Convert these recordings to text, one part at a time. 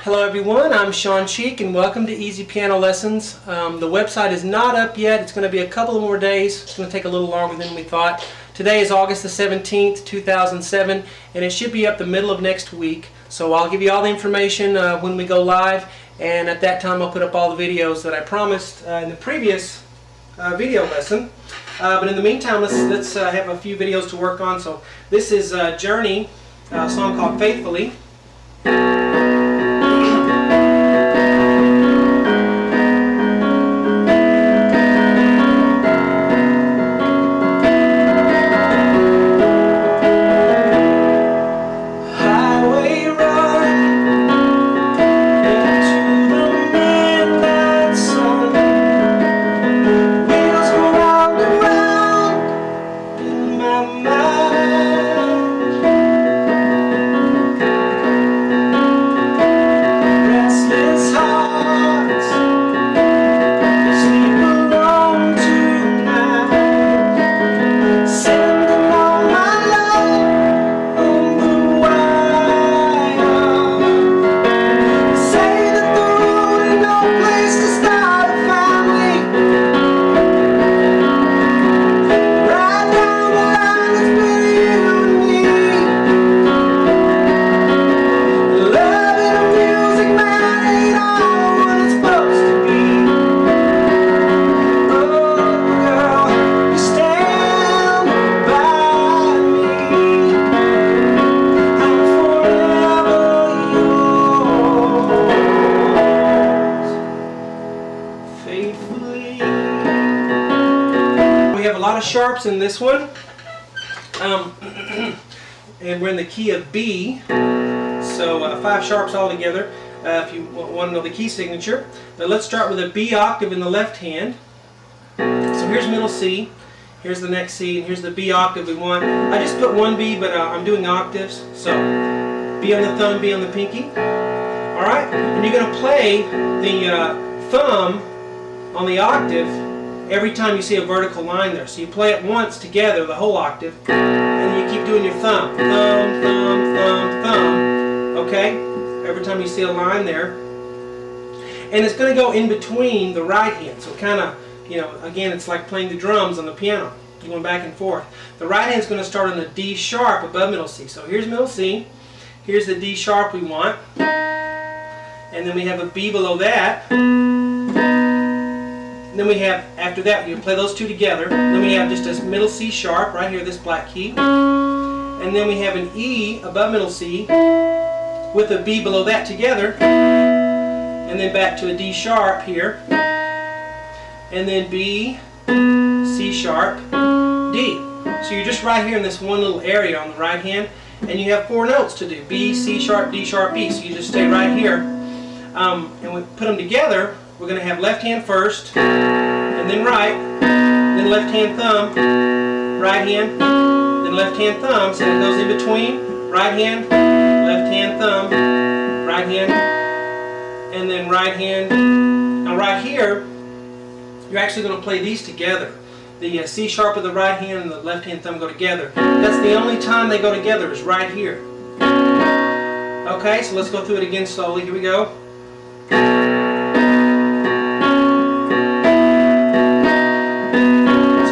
Hello everyone, I'm Sean Cheek and welcome to Easy Piano Lessons. The website is not up yet. It's going to be a couple of more days. It's going to take a little longer than we thought. Today is August the 17th, 2007, and it should be up the middle of next week. So I'll give you all the information when we go live, and at that time I'll put up all the videos that I promised in the previous video lesson. But in the meantime, let's have a few videos to work on. So this is Journey, a song called Faithfully. We have a lot of sharps in this one, and we're in the key of B, so 5 sharps altogether if you want to know the key signature. But let's start with a B octave in the left hand. So here's middle C, here's the next C, and here's the B octave we want. I just put one B, but I'm doing octaves, so B on the thumb, B on the pinky. Alright, and you're going to play the thumb on the octave every time you see a vertical line there. So you play it once together, the whole octave, and then you keep doing your thumb. Thumb, thumb, thumb, thumb. Okay? Every time you see a line there. And it's going to go in between the right hand. So kind of, you know, again, it's like playing the drums on the piano. You're going back and forth. The right hand's going to start on a D sharp above middle C. So here's middle C. Here's the D sharp we want. And then we have a B below that. And then we have, after that, you play those two together. Then we have just a middle C sharp, right here, this black key. And then we have an E above middle C with a B below that together. And then back to a D sharp here. And then B, C sharp, D. So you're just right here in this one little area on the right hand. And you have 4 notes to do. B, C sharp, D sharp, B. So you just stay right here. And we put them together. We're going to have left hand first, and then right, then left hand thumb, right hand, then left hand thumb, so it goes in between, right hand, left hand thumb, right hand, and then right hand. Now right here, you're actually going to play these together. The C sharp of the right hand and the left hand thumb go together. That's the only time they go together, is right here. Okay, so let's go through it again slowly. Here we go.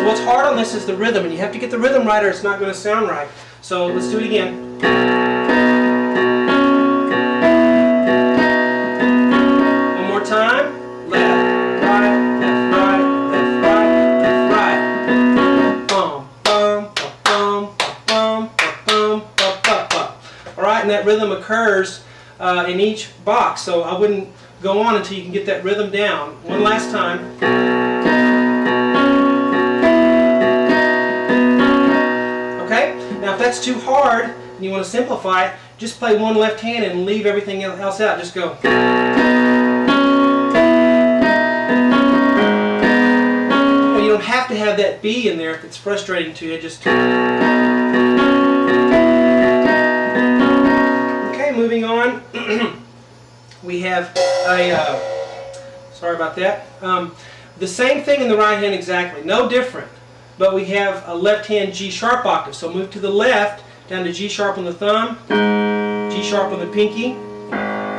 What's hard on this is the rhythm, and you have to get the rhythm right or it's not going to sound right. So let's do it again. One more time. Left, right, left, right, left, right, left, right. Bum, bum, bum, bum, bum, bum, bum, bum. Alright, and that rhythm occurs in each box, so I wouldn't go on until you can get that rhythm down. One last time. Now if that's too hard and you want to simplify it, just play one left hand and leave everything else out. Just go. You don't have to have that B in there if it's frustrating to you. Just okay, moving on. We have a sorry about that. The same thing in the right hand exactly, no different. But we have a left hand G sharp octave. So move to the left, down to G sharp on the thumb, G sharp on the pinky,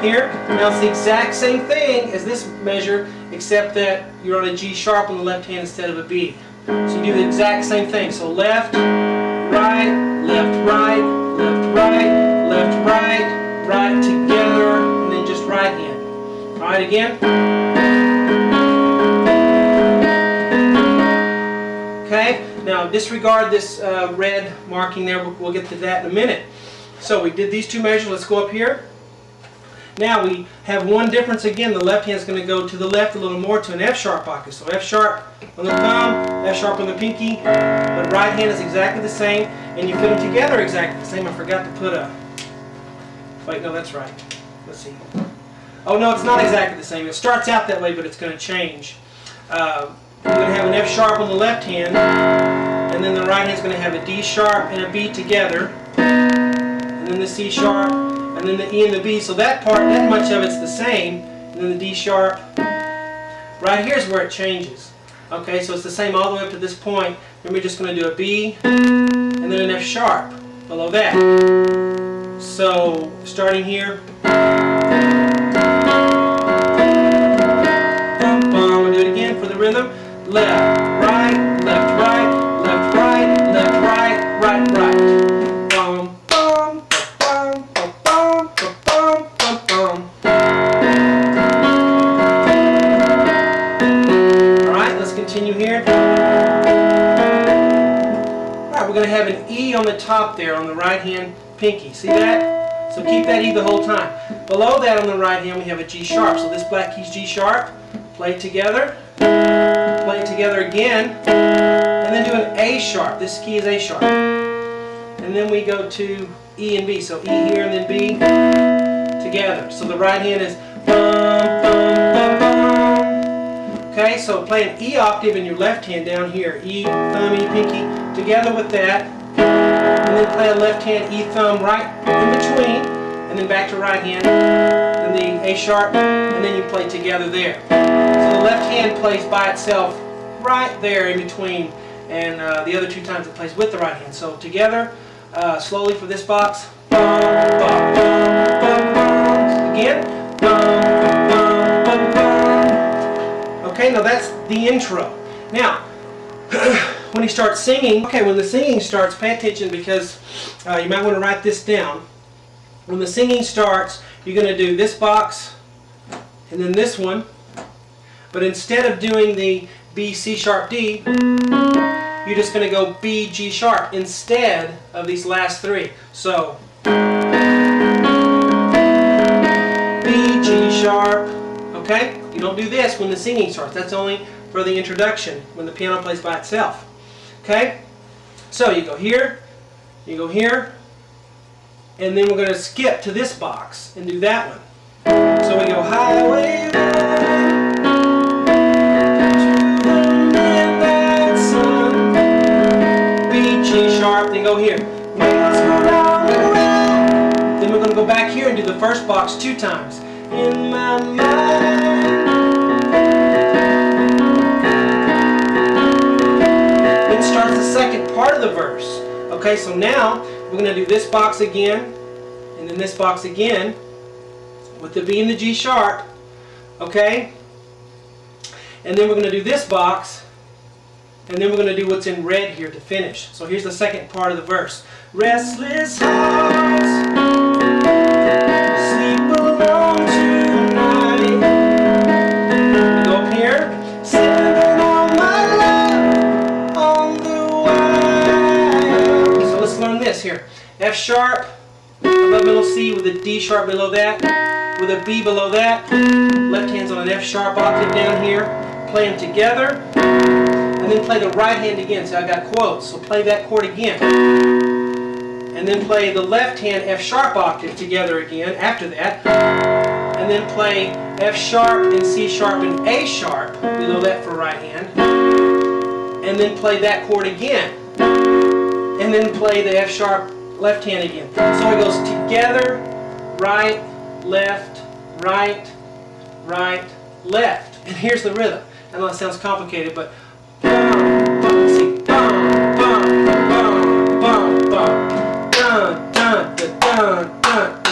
here. Now it's the exact same thing as this measure, except that you're on a G sharp on the left hand instead of a B. So you do the exact same thing. So left, right, left, right, left, right, left, right, right together, and then just right hand. All right, again. Okay. Now disregard this red marking there. We'll get to that in a minute. So we did these two measures. Let's go up here. Now we have one difference again. The left hand is going to go to the left a little more to an F sharp octave. So F sharp on the thumb, F sharp on the pinky. But right hand is exactly the same, and you put them together exactly the same. I forgot to put a... Wait, no, that's right. Let's see. Oh no, it's not exactly the same. It starts out that way, but it's going to change. You're going to have an F sharp on the left hand, and then the right hand is going to have a D sharp and a B together, and then the C sharp, and then the E and the B. So that part, that much of it's the same, and then the D sharp. Right here is where it changes. Okay, so it's the same all the way up to this point. Then we're just going to do a B, and then an F sharp below that. So starting here. We'll do it again for the rhythm. Left, right, left, right, left, right, left, right, right, right. Bum, bum, bum, bum, bum, bum, bum, bum. Alright, let's continue here. Alright, we're going to have an E on the top there on the right hand pinky. See that? So keep that E the whole time. Below that on the right hand we have a G sharp. So this black key's G sharp. Play it together. Play it together again, and then do an A sharp. This key is A sharp. And then we go to E and B. So E here and then B together. So the right hand is bum, bum, bum, bum. Okay, so play an E octave in your left hand down here. E, thumb, E, pinky, together with that. And then play a left hand E, thumb right in between, and then back to right hand. Then the A sharp, and then you play together there. So the left hand plays by itself right there in between, and the other two times it plays with the right hand. So together, slowly for this box. Bum, bum, bum, bum, bum. Again. Bum, bum, bum, bum. Okay, now that's the intro. Now, when he starts singing, okay, when the singing starts, pay attention because you might want to write this down. When the singing starts, you're going to do this box and then this one. But instead of doing the B, C sharp, D, you're just going to go B, G sharp instead of these last three. So, B, G sharp, okay? You don't do this when the singing starts. That's only for the introduction, when the piano plays by itself. Okay? So you go here, and then we're going to skip to this box and do that one. So we go highway to the midnight sun, B, G sharp, then go here. Then we're going to go back here and do the first box 2 times. In my mind. Then starts the second part of the verse. Okay, so now we're going to do this box again, and then this box again, with the B and the G sharp, okay? And then we're going to do this box, and then we're going to do what's in red here to finish. So here's the second part of the verse. Restless hearts, sleep alone tonight. We go up here, sending all my love on the wild. So let's learn this here. F sharp above middle C with a D sharp below that, with a B below that. Left hand's on an F sharp octave down here. Play them together, and then play the right hand again. So I got quotes. So play that chord again, and then play the left hand F sharp octave together again after that, and then play F sharp and C sharp and A sharp below that for right hand, and then play that chord again, and then play the F sharp left hand again. So it goes together, right, left, right, right, left. And here's the rhythm. I know it sounds complicated, but